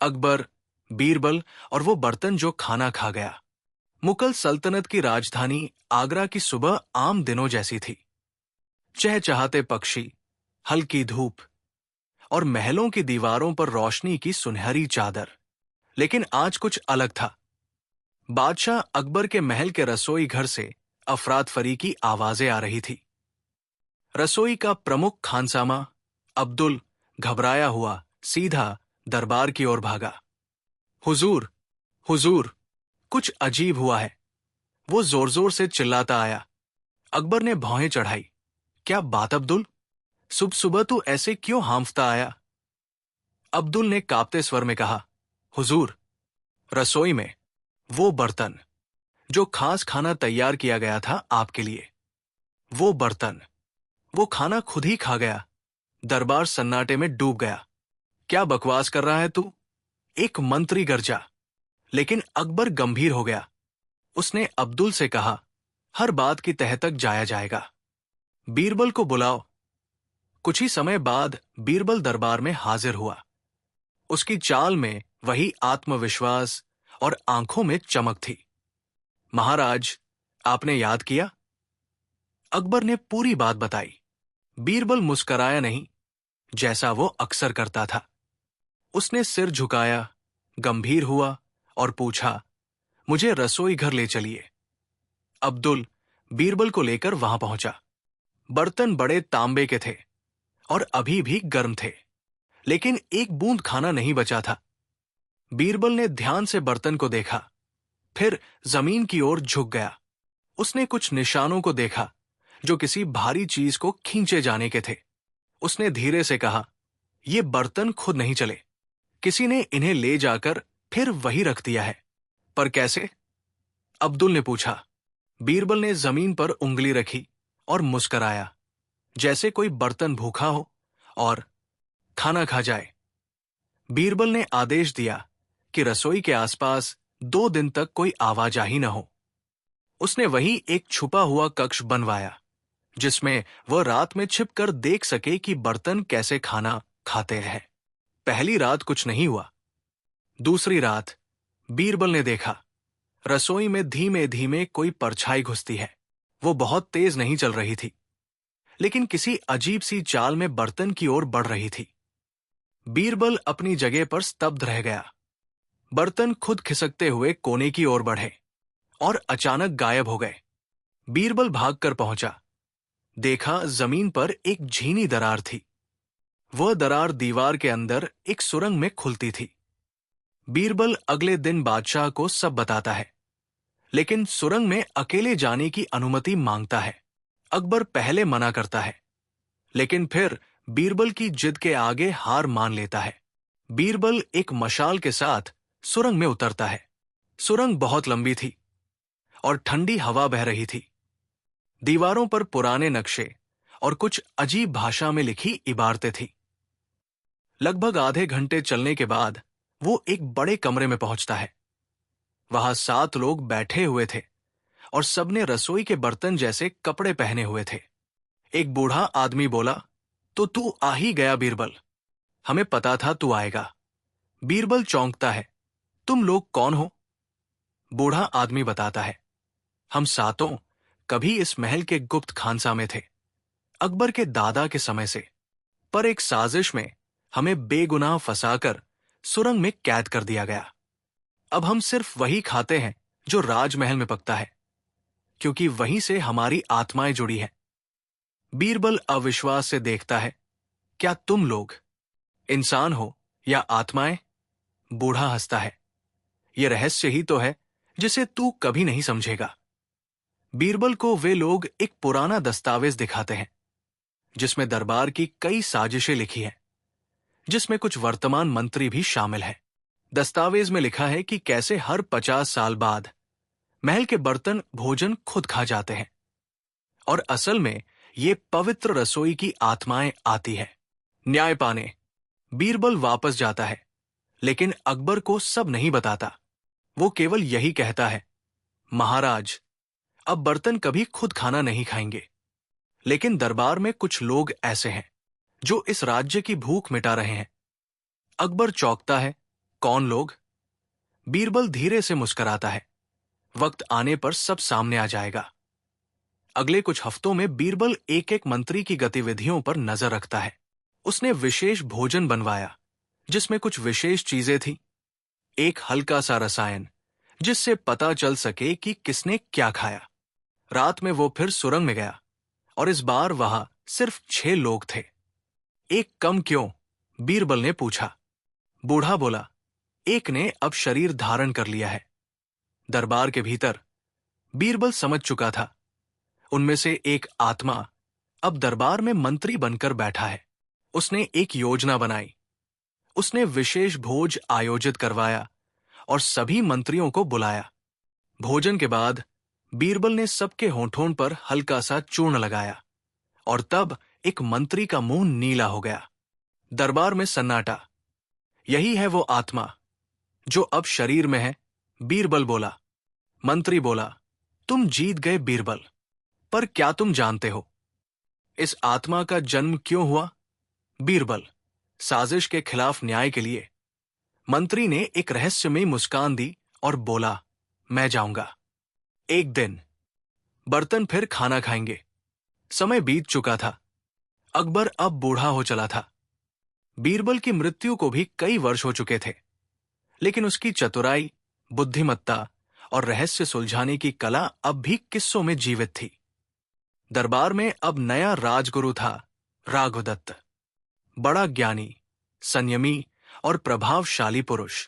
अकबर, बीरबल और वो बर्तन जो खाना खा गया। मुगल सल्तनत की राजधानी आगरा की सुबह आम दिनों जैसी थी। चहचहाते पक्षी, हल्की धूप और महलों की दीवारों पर रोशनी की सुनहरी चादर। लेकिन आज कुछ अलग था। बादशाह अकबर के महल के रसोई घर से अफरात फरी की आवाजें आ रही थी। रसोई का प्रमुख खानसामा अब्दुल घबराया हुआ सीधा दरबार की ओर भागा। हुजूर, हुजूर, कुछ अजीब हुआ है, वो जोर जोर से चिल्लाता आया। अकबर ने भौहें चढ़ाई। क्या बात अब्दुल? सुबह सुबह तू ऐसे क्यों हांफता आया? अब्दुल ने कांपते स्वर में कहा, हुजूर, रसोई में वो बर्तन जो खास खाना तैयार किया गया था आपके लिए, वो बर्तन, वो खाना खुद ही खा गया। दरबार सन्नाटे में डूब गया। क्या बकवास कर रहा है तू? एक मंत्री गरजा। लेकिन अकबर गंभीर हो गया। उसने अब्दुल से कहा, हर बात की तह तक जाया जाएगा। बीरबल को बुलाओ। कुछ ही समय बाद बीरबल दरबार में हाजिर हुआ। उसकी चाल में वही आत्मविश्वास और आंखों में चमक थी। महाराज, आपने याद किया? अकबर ने पूरी बात बताई। बीरबल मुस्कराया नहीं, जैसा वो अक्सर करता था। उसने सिर झुकाया, गंभीर हुआ और पूछा, मुझे रसोई घर ले चलिए। अब्दुल बीरबल को लेकर वहां पहुंचा। बर्तन बड़े तांबे के थे और अभी भी गर्म थे, लेकिन एक बूंद खाना नहीं बचा था। बीरबल ने ध्यान से बर्तन को देखा, फिर जमीन की ओर झुक गया। उसने कुछ निशानों को देखा जो किसी भारी चीज को खींचे जाने के थे। उसने धीरे से कहा, ये बर्तन खुद नहीं चले, किसी ने इन्हें ले जाकर फिर वही रख दिया है। पर कैसे? अब्दुल ने पूछा। बीरबल ने जमीन पर उंगली रखी और मुस्कराया, जैसे कोई बर्तन भूखा हो और खाना खा जाए। बीरबल ने आदेश दिया कि रसोई के आसपास 2 दिन तक कोई आवाजाही न हो। उसने वही एक छुपा हुआ कक्ष बनवाया, जिसमें वह रात में छिपकर देख सके कि बर्तन कैसे खाना खाते हैं। पहली रात कुछ नहीं हुआ। दूसरी रात बीरबल ने देखा, रसोई में धीमे धीमे कोई परछाई घुसती है। वो बहुत तेज नहीं चल रही थी, लेकिन किसी अजीब सी चाल में बर्तन की ओर बढ़ रही थी। बीरबल अपनी जगह पर स्तब्ध रह गया। बर्तन खुद खिसकते हुए कोने की ओर बढ़े और अचानक गायब हो गए। बीरबल भागकर पहुंचा। देखा, जमीन पर एक झीनी दरार थी। वह दरार दीवार के अंदर एक सुरंग में खुलती थी। बीरबल अगले दिन बादशाह को सब बताता है, लेकिन सुरंग में अकेले जाने की अनुमति मांगता है। अकबर पहले मना करता है, लेकिन फिर बीरबल की जिद के आगे हार मान लेता है। बीरबल एक मशाल के साथ सुरंग में उतरता है। सुरंग बहुत लंबी थी और ठंडी हवा बह रही थी। दीवारों पर पुराने नक्शे और कुछ अजीब भाषा में लिखी इबारतें थीं। लगभग आधे घंटे चलने के बाद वो एक बड़े कमरे में पहुंचता है। वहां 7 लोग बैठे हुए थे और सबने रसोई के बर्तन जैसे कपड़े पहने हुए थे। एक बूढ़ा आदमी बोला, तो तू आ ही गया बीरबल, हमें पता था तू आएगा। बीरबल चौंकता है। तुम लोग कौन हो? बूढ़ा आदमी बताता है, हम 7 कभी इस महल के गुप्त खानसामे थे, अकबर के दादा के समय से। पर एक साजिश में हमें बेगुनाह फंसाकर सुरंग में कैद कर दिया गया। अब हम सिर्फ वही खाते हैं जो राजमहल में पकता है, क्योंकि वहीं से हमारी आत्माएं जुड़ी हैं। बीरबल अविश्वास से देखता है, क्या तुम लोग इंसान हो या आत्माएं? बूढ़ा हंसता है, यह रहस्य ही तो है जिसे तू कभी नहीं समझेगा। बीरबल को वे लोग एक पुराना दस्तावेज दिखाते हैं, जिसमें दरबार की कई साजिशें लिखी हैं, जिसमें कुछ वर्तमान मंत्री भी शामिल हैं। दस्तावेज में लिखा है कि कैसे हर 50 साल बाद महल के बर्तन भोजन खुद खा जाते हैं, और असल में ये पवित्र रसोई की आत्माएं आती हैं न्याय पाने। बीरबल वापस जाता है, लेकिन अकबर को सब नहीं बताता। वो केवल यही कहता है, महाराज, अब बर्तन कभी खुद खाना नहीं खाएंगे, लेकिन दरबार में कुछ लोग ऐसे हैं जो इस राज्य की भूख मिटा रहे हैं। अकबर चौंकता है, कौन लोग? बीरबल धीरे से मुस्कुराता है। वक्त आने पर सब सामने आ जाएगा। अगले कुछ हफ्तों में बीरबल एक एक मंत्री की गतिविधियों पर नजर रखता है। उसने विशेष भोजन बनवाया जिसमें कुछ विशेष चीजें थी। एक हल्का सा रसायन जिससे पता चल सके कि किसने क्या खाया। रात में वो फिर सुरंग में गया और इस बार वहां सिर्फ 6 लोग थे। एक कम क्यों? बीरबल ने पूछा। बूढ़ा बोला, एक ने अब शरीर धारण कर लिया है। दरबार के भीतर बीरबल समझ चुका था, उनमें से एक आत्मा अब दरबार में मंत्री बनकर बैठा है। उसने एक योजना बनाई। उसने विशेष भोज आयोजित करवाया और सभी मंत्रियों को बुलाया। भोजन के बाद बीरबल ने सबके होठों पर हल्का सा चूर्ण लगाया और तब एक मंत्री का मुंह नीला हो गया। दरबार में सन्नाटा। यही है वो आत्मा जो अब शरीर में है, बीरबल बोला। मंत्री बोला, तुम जीत गए बीरबल, पर क्या तुम जानते हो इस आत्मा का जन्म क्यों हुआ? बीरबल, साजिश के खिलाफ न्याय के लिए। मंत्री ने एक रहस्यमयी मुस्कान दी और बोला, मैं जाऊंगा। एक दिन बर्तन फिर खाना खाएंगे। समय बीत चुका था। अकबर अब बूढ़ा हो चला था। बीरबल की मृत्यु को भी कई वर्ष हो चुके थे, लेकिन उसकी चतुराई, बुद्धिमत्ता और रहस्य सुलझाने की कला अब भी किस्सों में जीवित थी। दरबार में अब नया राजगुरु था, राघवदत्त। बड़ा ज्ञानी, संयमी और प्रभावशाली पुरुष।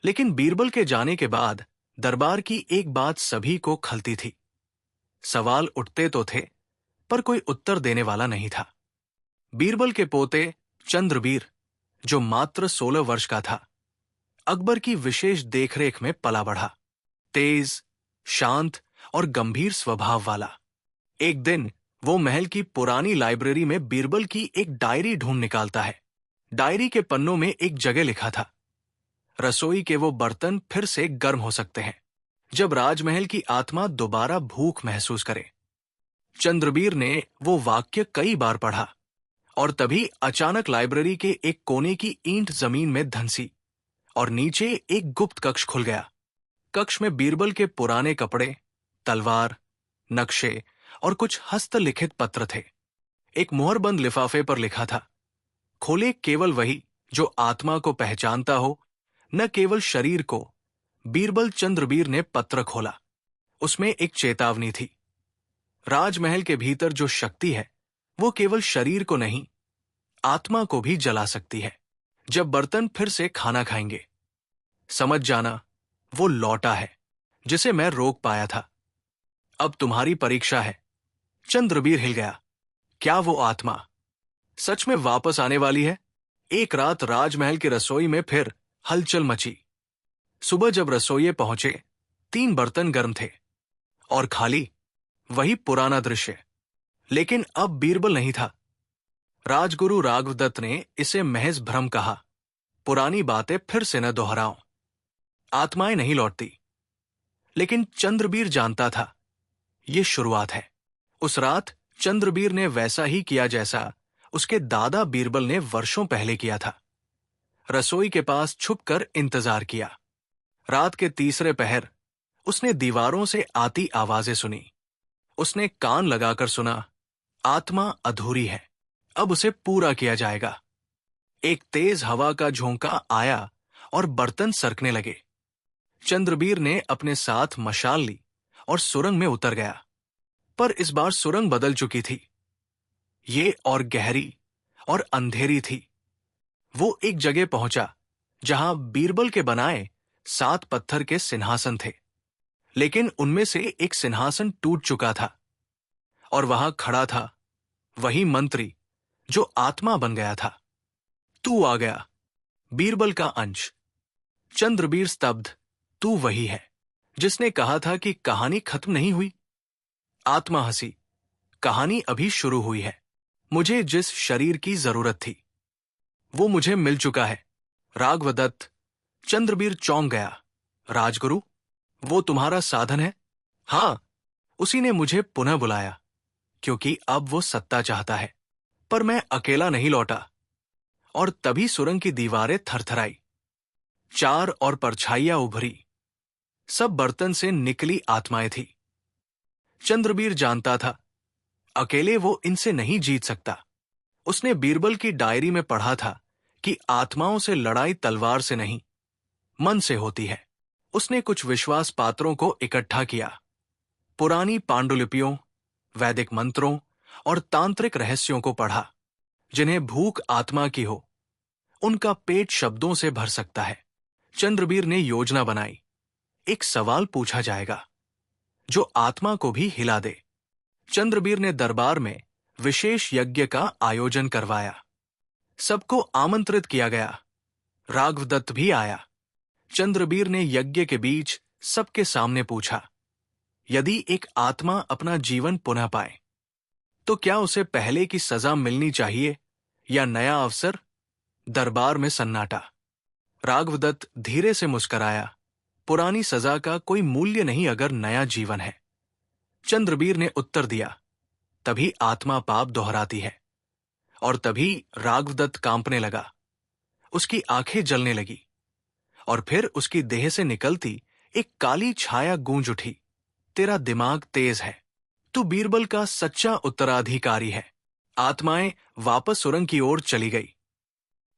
लेकिन बीरबल के जाने के बाद दरबार की एक बात सभी को खलती थी। सवाल उठते तो थे, पर कोई उत्तर देने वाला नहीं था। बीरबल के पोते चंद्रबीर, जो मात्र 16 वर्ष का था, अकबर की विशेष देखरेख में पला बढ़ा। तेज, शांत और गंभीर स्वभाव वाला। एक दिन वो महल की पुरानी लाइब्रेरी में बीरबल की एक डायरी ढूंढ निकालता है। डायरी के पन्नों में एक जगह लिखा था, रसोई के वो बर्तन फिर से गर्म हो सकते हैं जब राजमहल की आत्मा दोबारा भूख महसूस करे। चंद्रबीर ने वो वाक्य कई बार पढ़ा और तभी अचानक लाइब्रेरी के एक कोने की ईंट जमीन में धंसी और नीचे एक गुप्त कक्ष खुल गया। कक्ष में बीरबल के पुराने कपड़े, तलवार, नक्शे और कुछ हस्तलिखित पत्र थे। एक मुहरबंद लिफाफे पर लिखा था, खोले केवल वही जो आत्मा को पहचानता हो, न केवल शरीर को। बीरबल चंद्रबीर ने पत्र खोला। उसमें एक चेतावनी थी। राजमहल के भीतर जो शक्ति है वो केवल शरीर को नहीं, आत्मा को भी जला सकती है। जब बर्तन फिर से खाना खाएंगे, समझ जाना वो लौटा है जिसे मैं रोक पाया था। अब तुम्हारी परीक्षा है। चंद्रबीर हिल गया। क्या वो आत्मा सच में वापस आने वाली है? एक रात राजमहल की रसोई में फिर हलचल मची। सुबह जब रसोइये पहुंचे, 3 बर्तन गर्म थे और खाली। वही पुराना दृश्य, लेकिन अब बीरबल नहीं था। राजगुरु राघवदत्त ने इसे महज भ्रम कहा। पुरानी बातें फिर से न दोहराओ। आत्माएं नहीं लौटती। लेकिन चंद्रबीर जानता था, ये शुरुआत है। उस रात चंद्रबीर ने वैसा ही किया जैसा उसके दादा बीरबल ने वर्षों पहले किया था। रसोई के पास छुपकर इंतजार किया। रात के तीसरे पहर उसने दीवारों से आती आवाजें सुनी। उसने कान लगाकर सुना, आत्मा अधूरी है, अब उसे पूरा किया जाएगा। एक तेज हवा का झोंका आया और बर्तन सरकने लगे। चंद्रबीर ने अपने साथ मशाल ली और सुरंग में उतर गया। पर इस बार सुरंग बदल चुकी थी। ये और गहरी और अंधेरी थी। वो एक जगह पहुंचा जहां बीरबल के बनाए 7 पत्थर के सिंहासन थे, लेकिन उनमें से एक सिंहासन टूट चुका था और वहां खड़ा था वही मंत्री जो आत्मा बन गया था। तू आ गया, बीरबल का अंश। चंद्रबीर स्तब्ध। तू वही है जिसने कहा था कि कहानी खत्म नहीं हुई। आत्मा हंसी। कहानी अभी शुरू हुई है। मुझे जिस शरीर की जरूरत थी वो मुझे मिल चुका है, राघवदत्त। चंद्रबीर चौंक गया। राजगुरु, वो तुम्हारा साधन है? हां, उसी ने मुझे पुनः बुलाया, क्योंकि अब वो सत्ता चाहता है। पर मैं अकेला नहीं लौटा। और तभी सुरंग की दीवारें थरथराई। चार और परछाइयां उभरी। सब बर्तन से निकली आत्माएं थी। चंद्रबीर जानता था अकेले वो इनसे नहीं जीत सकता। उसने बीरबल की डायरी में पढ़ा था कि आत्माओं से लड़ाई तलवार से नहीं, मन से होती है। उसने कुछ विश्वास पात्रों को इकट्ठा किया, पुरानी पांडुलिपियों, वैदिक मंत्रों और तांत्रिक रहस्यों को पढ़ा। जिन्हें भूख आत्मा की हो, उनका पेट शब्दों से भर सकता है। चंद्रबीर ने योजना बनाई। एक सवाल पूछा जाएगा जो आत्मा को भी हिला दे। चंद्रबीर ने दरबार में विशेष यज्ञ का आयोजन करवाया। सबको आमंत्रित किया गया। राघवदत्त भी आया। चंद्रबीर ने यज्ञ के बीच सबके सामने पूछा, यदि एक आत्मा अपना जीवन पुनः पाए तो क्या उसे पहले की सजा मिलनी चाहिए या नया अवसर? दरबार में सन्नाटा। राघवदत्त धीरे से मुस्कराया। पुरानी सजा का कोई मूल्य नहीं अगर नया जीवन है। चंद्रबीर ने उत्तर दिया, तभी आत्मा पाप दोहराती है। और तभी राघवदत्त कांपने लगा। उसकी आंखें जलने लगी और फिर उसकी देह से निकलती एक काली छाया गूंज उठी, तेरा दिमाग तेज है, तू बीरबल का सच्चा उत्तराधिकारी है। आत्माएं वापस सुरंग की ओर चली गई।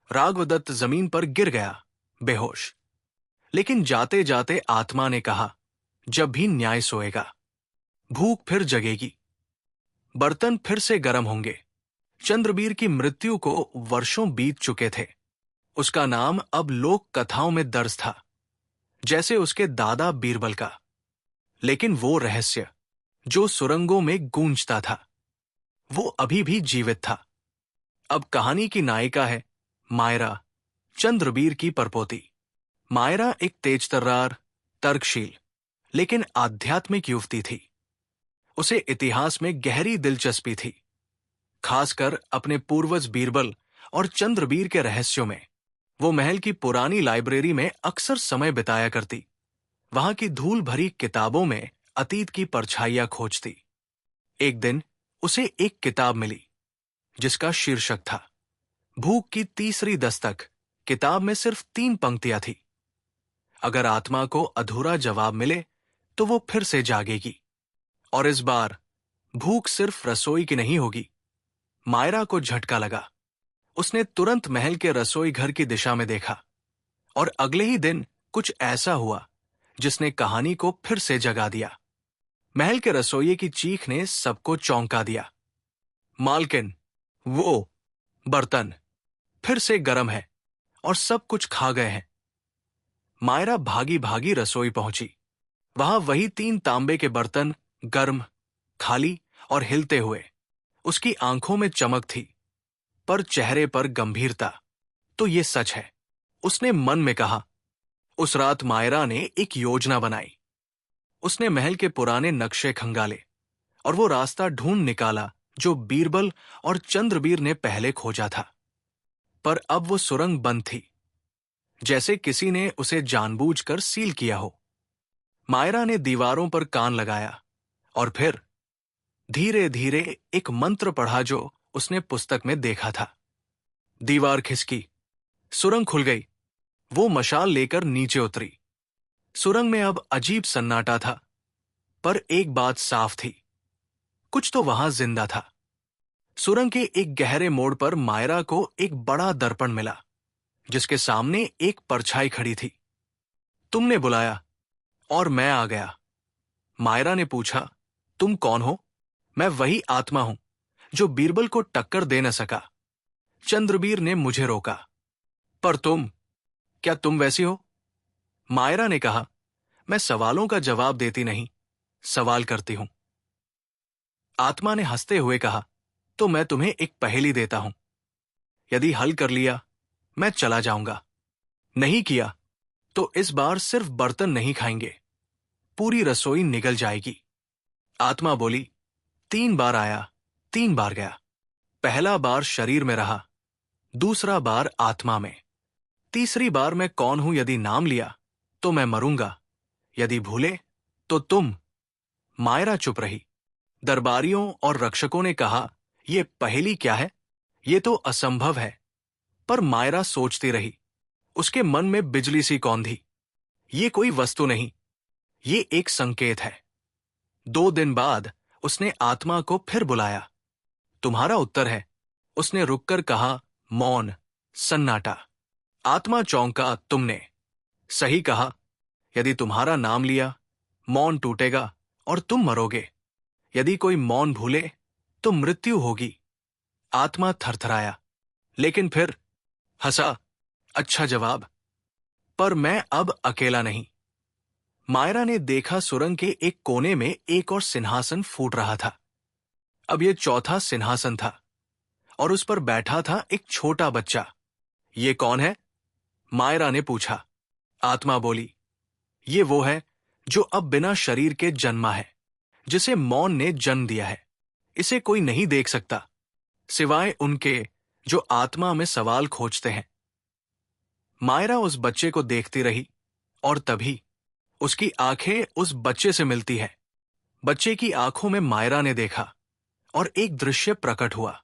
राघवदत्त जमीन पर गिर गया, बेहोश। लेकिन जाते जाते आत्मा ने कहा, जब भी न्याय सोएगा, भूख फिर जगेगी, बर्तन फिर से गर्म होंगे। चंद्रबीर की मृत्यु को वर्षों बीत चुके थे। उसका नाम अब लोक कथाओं में दर्ज था, जैसे उसके दादा बीरबल का। लेकिन वो रहस्य जो सुरंगों में गूंजता था, वो अभी भी जीवित था। अब कहानी की नायिका है मायरा, चंद्रबीर की परपोती। मायरा एक तेजतर्रार, तर्कशील लेकिन आध्यात्मिक युवती थी। उसे इतिहास में गहरी दिलचस्पी थी, खासकर अपने पूर्वज बीरबल और चंद्रबीर के रहस्यों में। वो महल की पुरानी लाइब्रेरी में अक्सर समय बिताया करती। वहां की धूल भरी किताबों में अतीत की परछाइयां खोजती। एक दिन उसे एक किताब मिली जिसका शीर्षक था भूख की तीसरी दस्तक। किताब में सिर्फ 3 पंक्तियां थी। अगर आत्मा को अधूरा जवाब मिले तो वो फिर से जागेगी, और इस बार भूख सिर्फ रसोई की नहीं होगी। मायरा को झटका लगा। उसने तुरंत महल के रसोई घर की दिशा में देखा, और अगले ही दिन कुछ ऐसा हुआ जिसने कहानी को फिर से जगा दिया। महल के रसोइये की चीख ने सबको चौंका दिया। मालकिन, वो बर्तन फिर से गर्म है और सब कुछ खा गए हैं। मायरा भागी भागी रसोई पहुंची। वहां वही 3 तांबे के बर्तन, गर्म, खाली और हिलते हुए। उसकी आंखों में चमक थी, पर चेहरे पर गंभीरता। तो ये सच है, उसने मन में कहा। उस रात मायरा ने एक योजना बनाई। उसने महल के पुराने नक्शे खंगाले और वो रास्ता ढूंढ निकाला जो बीरबल और चंद्रबीर ने पहले खोजा था। पर अब वो सुरंग बंद थी, जैसे किसी ने उसे जानबूझकर सील किया हो। मायरा ने दीवारों पर कान लगाया और फिर धीरे धीरे एक मंत्र पढ़ा जो उसने पुस्तक में देखा था। दीवार खिसकी, सुरंग खुल गई। वो मशाल लेकर नीचे उतरी। सुरंग में अब अजीब सन्नाटा था, पर एक बात साफ थी, कुछ तो वहां जिंदा था। सुरंग के एक गहरे मोड़ पर मायरा को एक बड़ा दर्पण मिला, जिसके सामने एक परछाई खड़ी थी। तुमने बुलाया और मैं आ गया। मायरा ने पूछा, तुम कौन हो? मैं वही आत्मा हूं जो बीरबल को टक्कर दे न सका। चंद्रबीर ने मुझे रोका। पर तुम, क्या तुम वैसी हो? मायरा ने कहा, मैं सवालों का जवाब देती नहीं, सवाल करती हूं। आत्मा ने हंसते हुए कहा, तो मैं तुम्हें एक पहेली देता हूं। यदि हल कर लिया, मैं चला जाऊंगा। नहीं किया, तो इस बार सिर्फ बर्तन नहीं खाएंगे, पूरी रसोई निगल जाएगी। आत्मा बोली, 3 बार आया, 3 बार गया। पहला बार शरीर में रहा, दूसरा बार आत्मा में, तीसरी बार मैं कौन हूं यदि नाम लिया तो मैं मरूंगा, यदि भूले तो तुम। मायरा चुप रही। दरबारियों और रक्षकों ने कहा, यह पहेली क्या है? ये तो असंभव है। पर मायरा सोचती रही। उसके मन में बिजली सी कौंधी। ये कोई वस्तु नहीं, ये एक संकेत है। 2 दिन बाद उसने आत्मा को फिर बुलाया। तुम्हारा उत्तर है, उसने रुककर कहा। मौन, सन्नाटा। आत्मा चौंका। तुमने सही कहा। यदि तुम्हारा नाम लिया, मौन टूटेगा और तुम मरोगे। यदि कोई मौन भूले तो मृत्यु होगी। आत्मा थरथराया, लेकिन फिर हंसा। अच्छा जवाब, पर मैं अब अकेला नहीं। मायरा ने देखा सुरंग के एक कोने में एक और सिंहासन फूट रहा था। अब यह चौथा सिंहासन था और उस पर बैठा था एक छोटा बच्चा। ये कौन है? मायरा ने पूछा। आत्मा बोली, ये वो है जो अब बिना शरीर के जन्मा है, जिसे मौन ने जन्म दिया है। इसे कोई नहीं देख सकता, सिवाय उनके जो आत्मा में सवाल खोजते हैं। मायरा उस बच्चे को देखती रही और तभी उसकी आंखें उस बच्चे से मिलती है। बच्चे की आंखों में मायरा ने देखा और एक दृश्य प्रकट हुआ।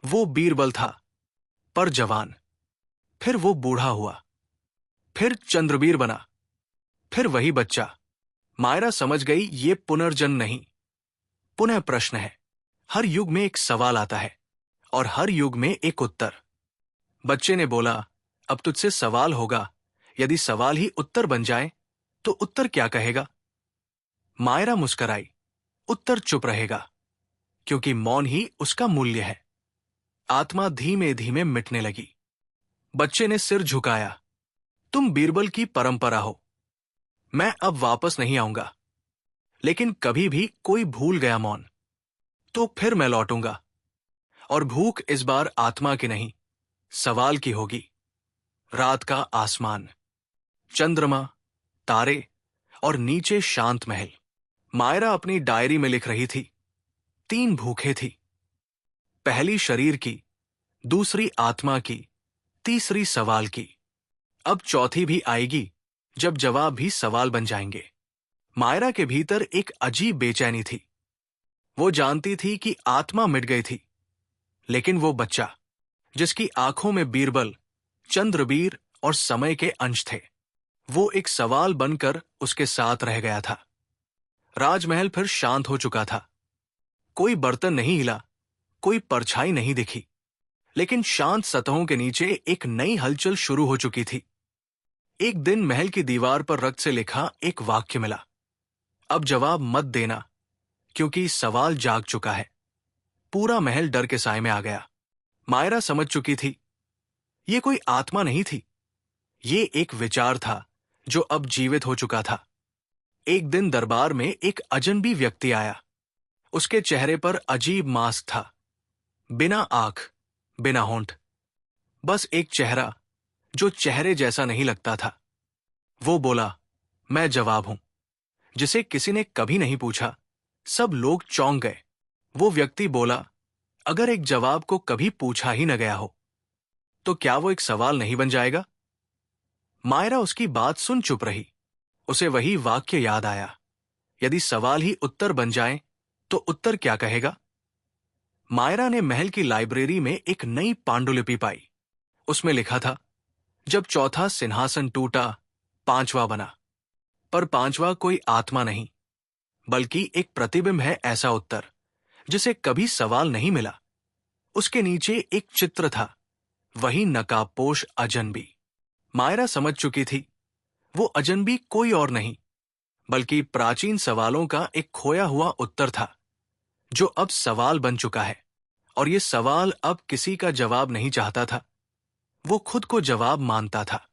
वो बीरबल था, पर जवान। फिर वो बूढ़ा हुआ, फिर चंद्रबीर बना, फिर वही बच्चा। मायरा समझ गई ये पुनर्जन्म नहीं, पुनः प्रश्न है। हर युग में एक सवाल आता है और हर युग में एक उत्तर। बच्चे ने बोला, अब तुझसे सवाल होगा। यदि सवाल ही उत्तर बन जाए तो उत्तर क्या कहेगा? मायरा मुस्कराई। उत्तर चुप रहेगा, क्योंकि मौन ही उसका मूल्य है। आत्मा धीमे धीमे मिटने लगी। बच्चे ने सिर झुकाया। तुम बीरबल की परंपरा हो। मैं अब वापस नहीं आऊंगा, लेकिन कभी भी कोई भूल गया मौन, तो फिर मैं लौटूंगा। और भूख इस बार आत्मा की नहीं, सवाल की होगी। रात का आसमान, चंद्रमा, तारे और नीचे शांत महल। मायरा अपनी डायरी में लिख रही थी। 3 भूखें थी। पहली शरीर की, दूसरी आत्मा की, तीसरी सवाल की। अब चौथी भी आएगी, जब जवाब भी सवाल बन जाएंगे। मायरा के भीतर एक अजीब बेचैनी थी। वो जानती थी कि आत्मा मिट गई थी, लेकिन वो बच्चा, जिसकी आंखों में बीरबल, चंद्रबीर और समय के अंश थे, वो एक सवाल बनकर उसके साथ रह गया था। राजमहल फिर शांत हो चुका था। कोई बर्तन नहीं हिला, कोई परछाई नहीं दिखी, लेकिन शांत सतहों के नीचे एक नई हलचल शुरू हो चुकी थी। एक दिन महल की दीवार पर रक्त से लिखा एक वाक्य मिला। अब जवाब मत देना, क्योंकि सवाल जाग चुका है। पूरा महल डर के साए में आ गया। मायरा समझ चुकी थी, ये कोई आत्मा नहीं थी, ये एक विचार था जो अब जीवित हो चुका था। एक दिन दरबार में एक अजनबी व्यक्ति आया। उसके चेहरे पर अजीब मास्क था, बिना आंख, बिना होंठ, बस एक चेहरा जो चेहरे जैसा नहीं लगता था। वो बोला, मैं जवाब हूं, जिसे किसी ने कभी नहीं पूछा। सब लोग चौंक गए। वो व्यक्ति बोला, अगर एक जवाब को कभी पूछा ही न गया हो, तो क्या वो एक सवाल नहीं बन जाएगा? मायरा उसकी बात सुन चुप रही। उसे वही वाक्य याद आया, यदि सवाल ही उत्तर बन जाए तो उत्तर क्या कहेगा? मायरा ने महल की लाइब्रेरी में एक नई पांडुलिपि पाई। उसमें लिखा था, जब चौथा सिंहासन टूटा, 5वां बना। पर 5वां कोई आत्मा नहीं, बल्कि एक प्रतिबिंब है। ऐसा उत्तर जिसे कभी सवाल नहीं मिला। उसके नीचे एक चित्र था, वही नकाबपोश अजनबी। मायरा समझ चुकी थी, वो अजनबी कोई और नहीं, बल्कि प्राचीन सवालों का एक खोया हुआ उत्तर था, जो अब सवाल बन चुका है। और ये सवाल अब किसी का जवाब नहीं चाहता था, वो खुद को जवाब मानता था।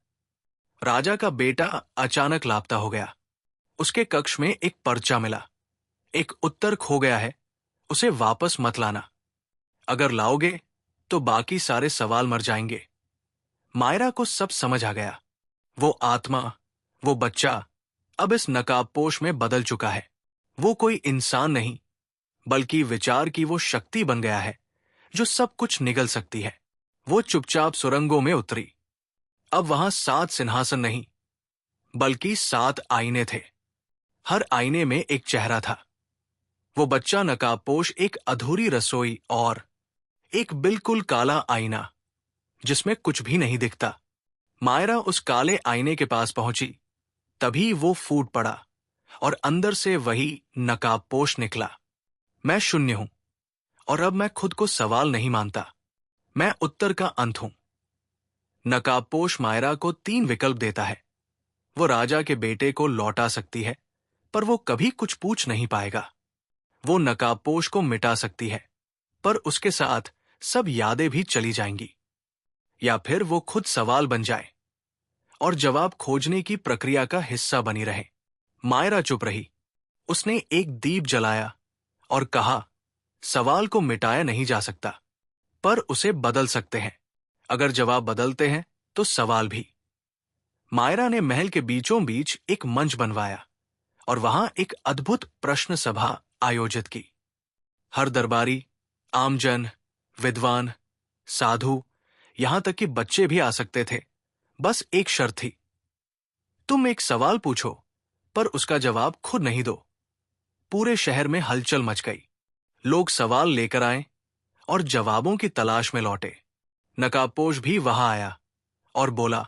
राजा का बेटा अचानक लापता हो गया। उसके कक्ष में एक पर्चा मिला, एक उत्तर खो गया है, उसे वापस मत लाना। अगर लाओगे तो बाकी सारे सवाल मर जाएंगे। मायरा को सब समझ आ गया। वो आत्मा, वो बच्चा अब इस नकाबपोश में बदल चुका है। वो कोई इंसान नहीं, बल्कि विचार की वो शक्ति बन गया है जो सब कुछ निगल सकती है। वो चुपचाप सुरंगों में उतरी। अब वहां 7 सिंहासन नहीं, बल्कि 7 आईने थे। हर आईने में एक चेहरा था। वो बच्चा नकाबपोश एक अधूरी रसोई और एक बिल्कुल काला आईना, जिसमें कुछ भी नहीं दिखता। मायरा उस काले आईने के पास पहुंची, तभी वो फूट पड़ा और अंदर से वही नकाबपोश निकला। मैं शून्य हूं और अब मैं खुद को सवाल नहीं मानता। मैं उत्तर का अंत हूं। नकाबपोश मायरा को 3 विकल्प देता है। वो राजा के बेटे को लौटा सकती है, पर वो कभी कुछ पूछ नहीं पाएगा। वो नकाबपोश को मिटा सकती है, पर उसके साथ सब यादें भी चली जाएंगी। या फिर वो खुद सवाल बन जाए और जवाब खोजने की प्रक्रिया का हिस्सा बनी रहे। मायरा चुप रही। उसने एक दीप जलाया और कहा, सवाल को मिटाया नहीं जा सकता, पर उसे बदल सकते हैं। अगर जवाब बदलते हैं तो सवाल भी। मायरा ने महल के बीचों बीच एक मंच बनवाया और वहां एक अद्भुत प्रश्न सभा आयोजित की। हर दरबारी, आमजन, विद्वान, साधु, यहां तक कि बच्चे भी आ सकते थे। बस एक शर्त थी, तुम एक सवाल पूछो पर उसका जवाब खुद नहीं दो। पूरे शहर में हलचल मच गई। लोग सवाल लेकर आए और जवाबों की तलाश में लौटे। नकाबपोश भी वहां आया और बोला,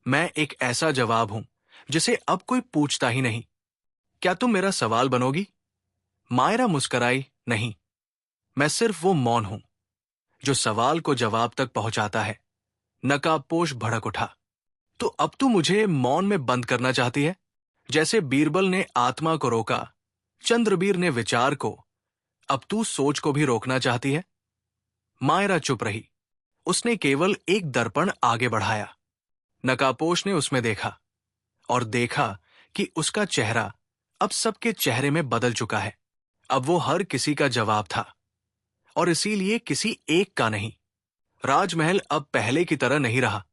मैं एक ऐसा जवाब हूं जिसे अब कोई पूछता ही नहीं। क्या तुम मेरा सवाल बनोगी? मायरा मुस्कराई, नहीं, मैं सिर्फ वो मौन हूं जो सवाल को जवाब तक पहुंचाता है। नकाबपोश भड़क उठा, तो अब तू मुझे मौन में बंद करना चाहती है? जैसे बीरबल ने आत्मा को रोका, चंद्रबीर ने विचार को, अब तू सोच को भी रोकना चाहती है? मायरा चुप रही। उसने केवल एक दर्पण आगे बढ़ाया। नकाबपोश ने उसमें देखा और देखा कि उसका चेहरा अब सबके चेहरे में बदल चुका है। अब वो हर किसी का जवाब था और इसीलिए किसी एक का नहीं। राजमहल अब पहले की तरह नहीं रहा।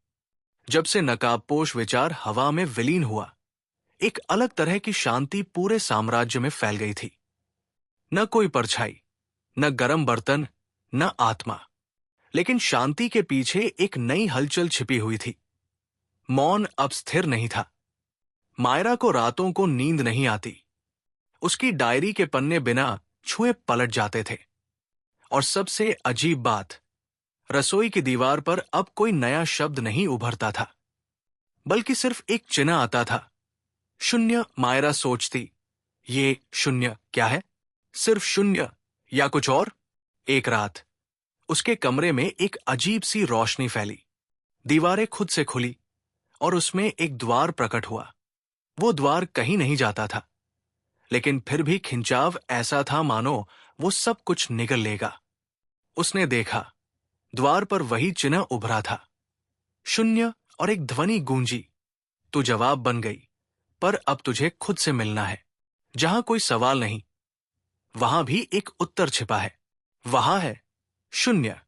जब से नकाबपोश विचार हवा में विलीन हुआ, एक अलग तरह की शांति पूरे साम्राज्य में फैल गई थी। न कोई परछाई, न गरम बर्तन, न आत्मा, लेकिन शांति के पीछे एक नई हलचल छिपी हुई थी। मौन अब स्थिर नहीं था। मायरा को रातों को नींद नहीं आती। उसकी डायरी के पन्ने बिना छुए पलट जाते थे। और सबसे अजीब बात, रसोई की दीवार पर अब कोई नया शब्द नहीं उभरता था, बल्कि सिर्फ एक चिन्ह आता था, शून्य। मायरा सोचती, ये शून्य क्या है? सिर्फ शून्य या कुछ और? एक रात उसके कमरे में एक अजीब सी रोशनी फैली। दीवारें खुद से खुली और उसमें एक द्वार प्रकट हुआ। वो द्वार कहीं नहीं जाता था, लेकिन फिर भी खिंचाव ऐसा था मानो वो सब कुछ निगल लेगा। उसने देखा, द्वार पर वही चिन्ह उभरा था, शून्य, और एक ध्वनि गूंजी, तू जवाब बन गई, पर अब तुझे खुद से मिलना है। जहां कोई सवाल नहीं, वहां भी एक उत्तर छिपा है। वहां है शून्य।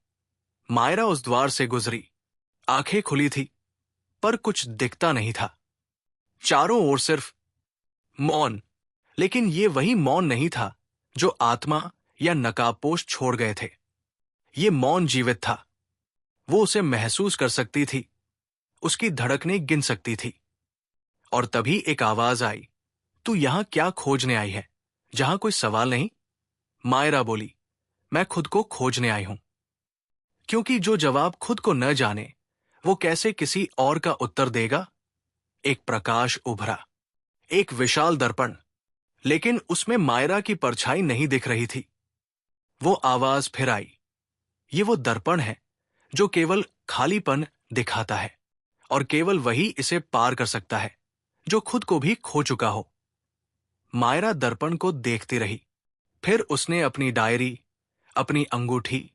मायरा उस द्वार से गुजरी। आंखें खुली थी, पर कुछ दिखता नहीं था। चारों ओर सिर्फ मौन। लेकिन ये वही मौन नहीं था जो आत्मा या नकाबपोश छोड़ गए थे। ये मौन जीवित था। वो उसे महसूस कर सकती थी, उसकी धड़कनें गिन सकती थी। और तभी एक आवाज आई, तू यहां क्या खोजने आई है, जहां कोई सवाल नहीं? मायरा बोली, मैं खुद को खोजने आई हूं। क्योंकि जो जवाब खुद को न जाने, वो कैसे किसी और का उत्तर देगा? एक प्रकाश उभरा, एक विशाल दर्पण, लेकिन उसमें मायरा की परछाई नहीं दिख रही थी। वो आवाज फिर आई, ये वो दर्पण है जो केवल खालीपन दिखाता है, और केवल वही इसे पार कर सकता है जो खुद को भी खो चुका हो। मायरा दर्पण को देखती रही। फिर उसने अपनी डायरी, अपनी अंगूठी,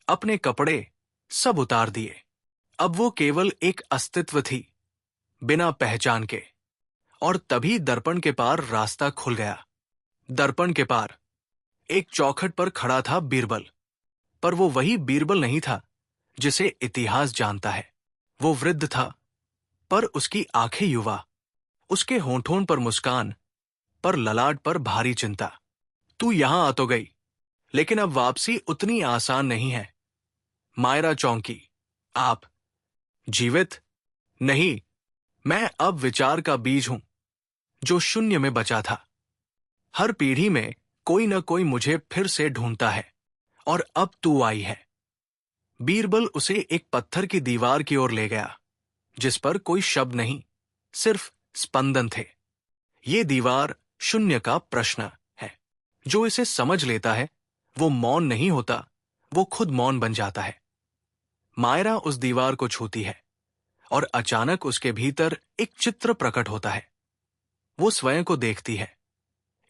अपने कपड़े सब उतार दिए। अब वो केवल एक अस्तित्व थी, बिना पहचान के। और तभी दर्पण के पार रास्ता खुल गया। दर्पण के पार एक चौखट पर खड़ा था बीरबल, पर वो वही बीरबल नहीं था जिसे इतिहास जानता है। वो वृद्ध था, पर उसकी आंखें युवा, उसके होंठों पर मुस्कान, पर ललाट पर भारी चिंता। तू यहां आ तो गई, लेकिन अब वापसी उतनी आसान नहीं है। मायरा चौंकी, आप जीवित? नहीं, मैं अब विचार का बीज हूं जो शून्य में बचा था। हर पीढ़ी में कोई न कोई मुझे फिर से ढूंढता है, और अब तू आई है। बीरबल उसे एक पत्थर की दीवार की ओर ले गया। जिस पर कोई शब्द नहीं, सिर्फ स्पंदन थे। ये दीवार शून्य का प्रश्न है। जो इसे समझ लेता है वो मौन नहीं होता, वो खुद मौन बन जाता है। मायरा उस दीवार को छूती है और अचानक उसके भीतर एक चित्र प्रकट होता है। वो स्वयं को देखती है,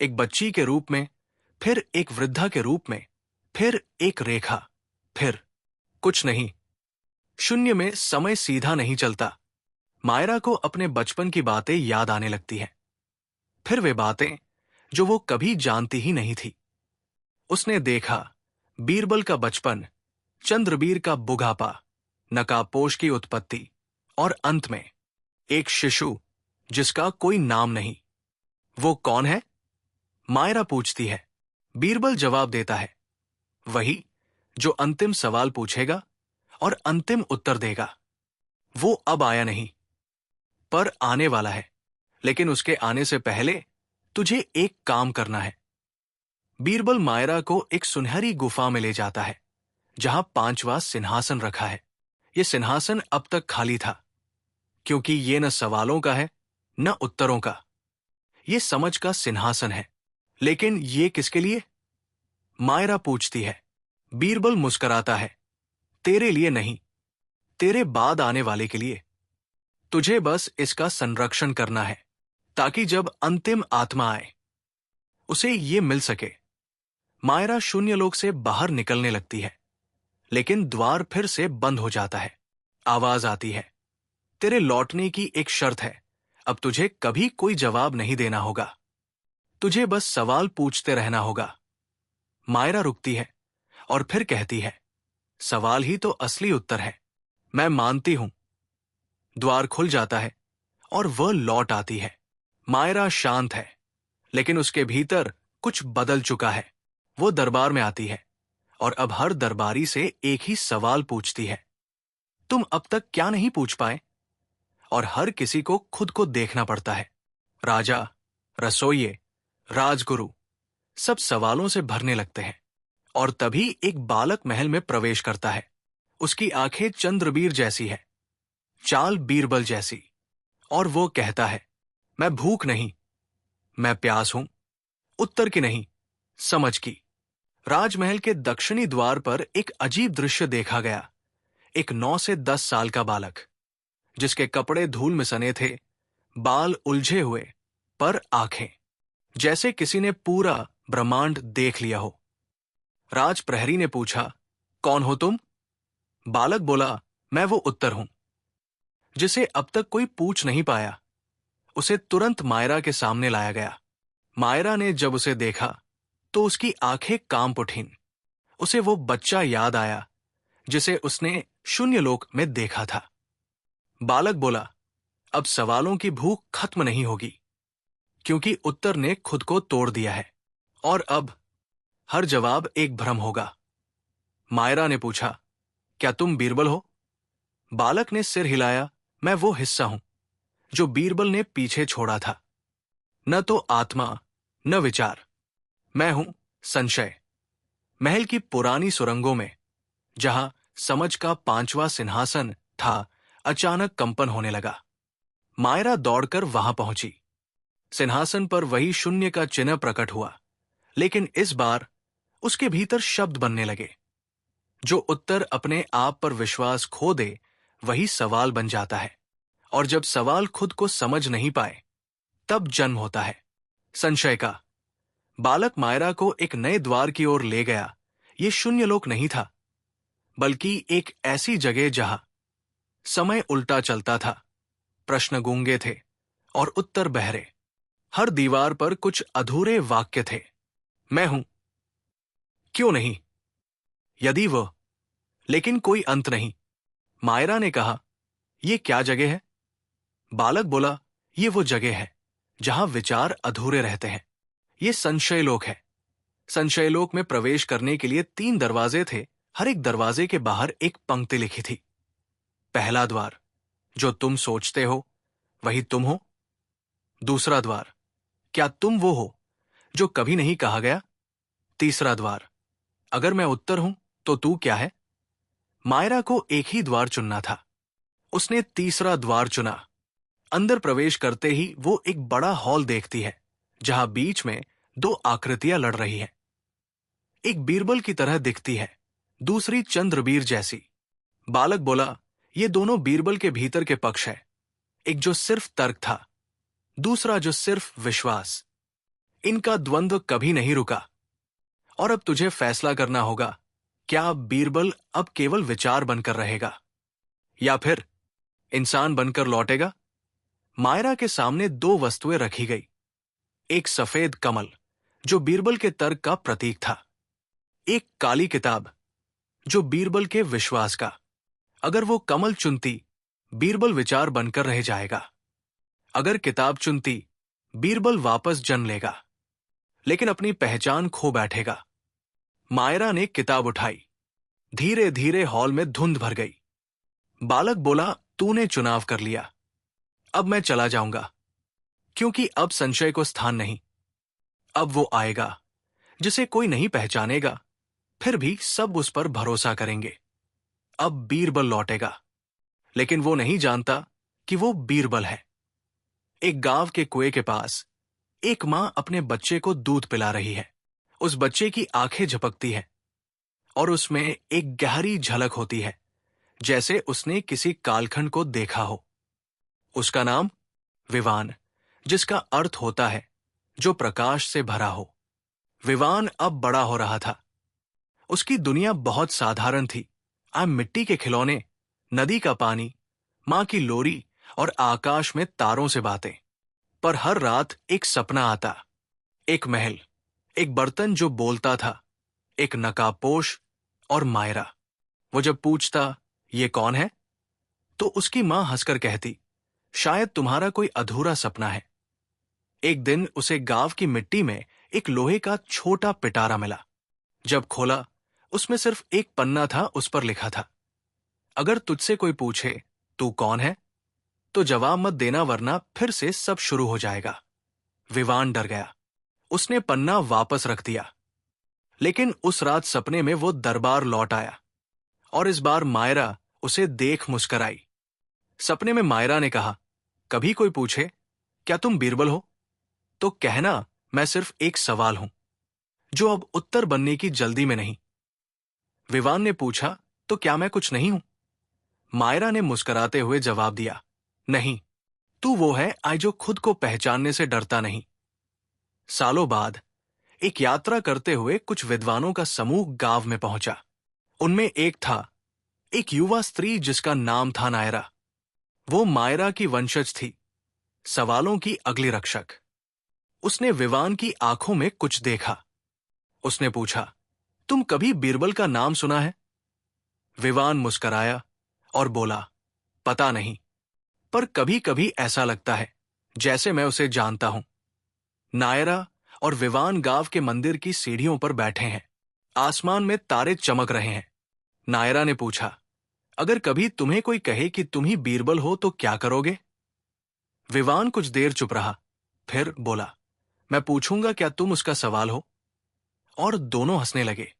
एक बच्ची के रूप में, फिर एक वृद्धा के रूप में, फिर एक रेखा, फिर कुछ नहीं। शून्य में समय सीधा नहीं चलता। मायरा को अपने बचपन की बातें याद आने लगती हैं। फिर वे बातें जो वो कभी जानती ही नहीं थी। उसने देखा बीरबल का बचपन, चंद्रबीर का बुढ़ापा, नकाबपोश की उत्पत्ति और अंत में एक शिशु जिसका कोई नाम नहीं। वो कौन है? मायरा पूछती है। बीरबल जवाब देता है, वही जो अंतिम सवाल पूछेगा और अंतिम उत्तर देगा। वो अब आया नहीं, पर आने वाला है। लेकिन उसके आने से पहले तुझे एक काम करना है। बीरबल मायरा को एक सुनहरी गुफा में ले जाता है, जहां 5वां सिंहासन रखा है। यह सिंहासन अब तक खाली था, क्योंकि ये न सवालों का है न उत्तरों का। ये समझ का सिंहासन है। लेकिन ये किसके लिए? मायरा पूछती है। बीरबल मुस्कुराता है, तेरे लिए नहीं, तेरे बाद आने वाले के लिए। तुझे बस इसका संरक्षण करना है, ताकि जब अंतिम आत्मा आए उसे ये मिल सके। मायरा शून्य लोक से बाहर निकलने लगती है, लेकिन द्वार फिर से बंद हो जाता है। आवाज आती है, तेरे लौटने की एक शर्त है। अब तुझे कभी कोई जवाब नहीं देना होगा, तुझे बस सवाल पूछते रहना होगा। मायरा रुकती है और फिर कहती है, सवाल ही तो असली उत्तर है। मैं मानती हूं। द्वार खुल जाता है और वह लौट आती है। मायरा शांत है, लेकिन उसके भीतर कुछ बदल चुका है। वो दरबार में आती है और अब हर दरबारी से एक ही सवाल पूछती है, तुम अब तक क्या नहीं पूछ पाए? और हर किसी को खुद को देखना पड़ता है। राजा, रसोइये, राजगुरु, सब सवालों से भरने लगते हैं। और तभी एक बालक महल में प्रवेश करता है। उसकी आंखें चंद्रबीर जैसी है, चाल बीरबल जैसी। और वो कहता है, मैं भूख नहीं, मैं प्यास हूं, उत्तर की नहीं, समझ की। राजमहल के दक्षिणी द्वार पर एक अजीब दृश्य देखा गया। एक 9 से 10 साल का बालक, जिसके कपड़े धूल में सने थे, बाल उलझे हुए, पर आंखें जैसे किसी ने पूरा ब्रह्मांड देख लिया हो। राज प्रहरी ने पूछा, कौन हो तुम? बालक बोला, मैं वो उत्तर हूं, जिसे अब तक कोई पूछ नहीं पाया। उसे तुरंत मायरा के सामने लाया गया। मायरा ने जब उसे देखा तो उसकी आंखें कांप उठीं। उसे वो बच्चा याद आया जिसे उसने शून्य लोक में देखा था। बालक बोला, अब सवालों की भूख खत्म नहीं होगी, क्योंकि उत्तर ने खुद को तोड़ दिया है। और अब हर जवाब एक भ्रम होगा। मायरा ने पूछा, क्या तुम बीरबल हो? बालक ने सिर हिलाया, मैं वो हिस्सा हूं जो बीरबल ने पीछे छोड़ा था। न तो आत्मा, न विचार, मैं हूं संशय। महल की पुरानी सुरंगों में, जहां समझ का 5वां सिंहासन था, अचानक कंपन होने लगा। मायरा दौड़कर वहां पहुंची। सिंहासन पर वही शून्य का चिन्ह प्रकट हुआ, लेकिन इस बार उसके भीतर शब्द बनने लगे। जो उत्तर अपने आप पर विश्वास खो दे, वही सवाल बन जाता है। और जब सवाल खुद को समझ नहीं पाए, तब जन्म होता है संशय का। बालक मायरा को एक नए द्वार की ओर ले गया। ये शून्य लोक नहीं था, बल्कि एक ऐसी जगह जहां समय उल्टा चलता था, प्रश्न गूंगे थे और उत्तर बहरे। हर दीवार पर कुछ अधूरे वाक्य थे। मैं हूं, क्यों नहीं, यदि वह, लेकिन कोई अंत नहीं। मायरा ने कहा, यह क्या जगह है? बालक बोला, ये वो जगह है जहां विचार अधूरे रहते हैं। ये संशय लोक है। संशय लोक में प्रवेश करने के लिए 3 दरवाजे थे। हर एक दरवाजे के बाहर एक पंक्ति लिखी थी, पहला द्वार, जो तुम सोचते हो वही तुम हो। दूसरा द्वार, क्या तुम वो हो जो कभी नहीं कहा गया? तीसरा द्वार, अगर मैं उत्तर हूं तो तू क्या है? मायरा को एक ही द्वार चुनना था, उसने तीसरा द्वार चुना। अंदर प्रवेश करते ही वो एक बड़ा हॉल देखती है, जहां बीच में दो आकृतियां लड़ रही हैं। एक बीरबल की तरह दिखती है, दूसरी चंद्रबीर जैसी। बालक बोला, ये दोनों बीरबल के भीतर के पक्ष है, एक जो सिर्फ तर्क था, दूसरा जो सिर्फ विश्वास। इनका द्वंद्व कभी नहीं रुका। और अब तुझे फैसला करना होगा, क्या बीरबल अब केवल विचार बनकर रहेगा या फिर इंसान बनकर लौटेगा। मायरा के सामने दो वस्तुएं रखी गई। एक सफेद कमल, जो बीरबल के तर्क का प्रतीक था। एक काली किताब, जो बीरबल के विश्वास का। अगर वो कमल चुनती, बीरबल विचार बनकर रह जाएगा। अगर किताब चुनती, बीरबल वापस जन्म लेगा, लेकिन अपनी पहचान खो बैठेगा। मायरा ने किताब उठाई। धीरे धीरे हॉल में धुंध भर गई। बालक बोला, तूने चुनाव कर लिया, अब मैं चला जाऊंगा, क्योंकि अब संशय को स्थान नहीं। अब वो आएगा जिसे कोई नहीं पहचानेगा, फिर भी सब उस पर भरोसा करेंगे। अब बीरबल लौटेगा, लेकिन वो नहीं जानता कि वो बीरबल है। एक गांव के कुएं के पास एक मां अपने बच्चे को दूध पिला रही है। उस बच्चे की आंखें झपकती हैं और उसमें एक गहरी झलक होती है, जैसे उसने किसी कालखंड को देखा हो। उसका नाम विवान, जिसका अर्थ होता है जो प्रकाश से भरा हो। विवान अब बड़ा हो रहा था। उसकी दुनिया बहुत साधारण थी। मिट्टी के खिलौने, नदी का पानी, मां की लोरी और आकाश में तारों से बातें। पर हर रात एक सपना आता, एक महल, एक बर्तन जो बोलता था, एक नकाबपोश और मायरा। वो जब पूछता, ये कौन है, तो उसकी मां हंसकर कहती, शायद तुम्हारा कोई अधूरा सपना है। एक दिन उसे गांव की मिट्टी में एक लोहे का छोटा पिटारा मिला। जब खोला, उसमें सिर्फ एक पन्ना था। उस पर लिखा था, अगर तुझसे कोई पूछे तू कौन है, तो जवाब मत देना, वरना फिर से सब शुरू हो जाएगा। विवान डर गया। उसने पन्ना वापस रख दिया। लेकिन उस रात सपने में वो दरबार लौट आया, और इस बार मायरा उसे देख मुस्कराई। सपने में मायरा ने कहा, कभी कोई पूछे क्या तुम बीरबल हो, तो कहना मैं सिर्फ एक सवाल हूं, जो अब उत्तर बनने की जल्दी में नहीं। विवान ने पूछा, तो क्या मैं कुछ नहीं हूं? मायरा ने मुस्कुराते हुए जवाब दिया, नहीं, तू वो है जो खुद को पहचानने से डरता नहीं। सालों बाद एक यात्रा करते हुए कुछ विद्वानों का समूह गांव में पहुंचा। उनमें एक था, एक युवा स्त्री जिसका नाम था नायरा। वो मायरा की वंशज थी, सवालों की अगली रक्षक। उसने विवान की आंखों में कुछ देखा। उसने पूछा, तुम कभी बीरबल का नाम सुना है? विवान मुस्कराया और बोला, पता नहीं, पर कभी कभी ऐसा लगता है जैसे मैं उसे जानता हूं। नायरा और विवान गांव के मंदिर की सीढ़ियों पर बैठे हैं। आसमान में तारे चमक रहे हैं। नायरा ने पूछा, अगर कभी तुम्हें कोई कहे कि तुम ही बीरबल हो तो क्या करोगे? विवान कुछ देर चुप रहा, फिर बोला, मैं पूछूंगा क्या तुम उसका सवाल हो? और दोनों हंसने लगे।